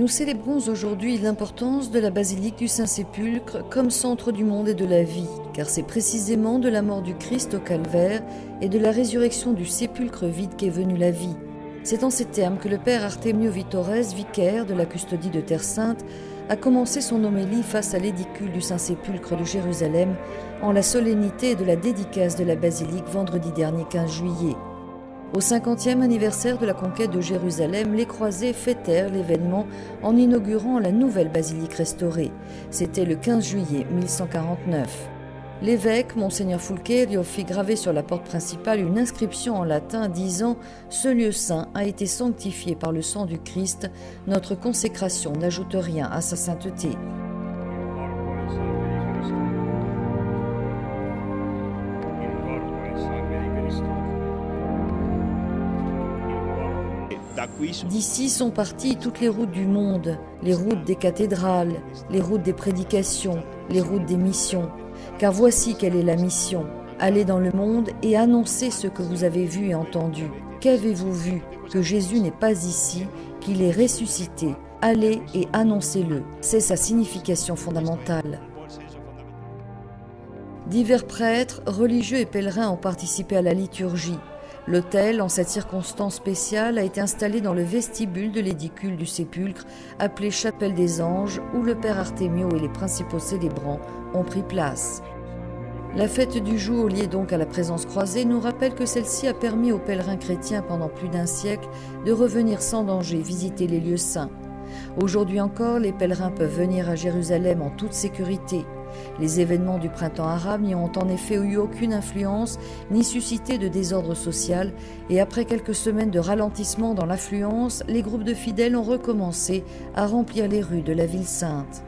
Nous célébrons aujourd'hui l'importance de la basilique du Saint-Sépulcre comme centre du monde et de la vie, car c'est précisément de la mort du Christ au calvaire et de la résurrection du sépulcre vide qu'est venue la vie. C'est en ces termes que le père Artemio Vitores, vicaire de la custodie de Terre Sainte, a commencé son homélie face à l'édicule du Saint-Sépulcre de Jérusalem en la solennité de la dédicace de la basilique vendredi dernier 15 juillet. Au 50e anniversaire de la conquête de Jérusalem, les croisés fêtèrent l'événement en inaugurant la nouvelle basilique restaurée. C'était le 15 juillet 1149. L'évêque, Monseigneur Fulcherio, fit graver sur la porte principale une inscription en latin disant « Ce lieu saint a été sanctifié par le sang du Christ, notre consécration n'ajoute rien à sa sainteté. » D'ici sont parties toutes les routes du monde, les routes des cathédrales, les routes des prédications, les routes des missions. Car voici quelle est la mission. Allez dans le monde et annoncez ce que vous avez vu et entendu. Qu'avez-vous vu? Que Jésus n'est pas ici, qu'il est ressuscité. Allez et annoncez-le. C'est sa signification fondamentale. Divers prêtres, religieux et pèlerins ont participé à la liturgie. L'autel, en cette circonstance spéciale, a été installé dans le vestibule de l'édicule du sépulcre, appelé Chapelle des Anges, où le père Artemio et les principaux célébrants ont pris place. La fête du jour, liée donc à la présence croisée, nous rappelle que celle-ci a permis aux pèlerins chrétiens pendant plus d'un siècle de revenir sans danger visiter les lieux saints. Aujourd'hui encore, les pèlerins peuvent venir à Jérusalem en toute sécurité. Les événements du printemps arabe n'y ont en effet eu aucune influence ni suscité de désordre social et après quelques semaines de ralentissement dans l'affluence, les groupes de fidèles ont recommencé à remplir les rues de la ville sainte.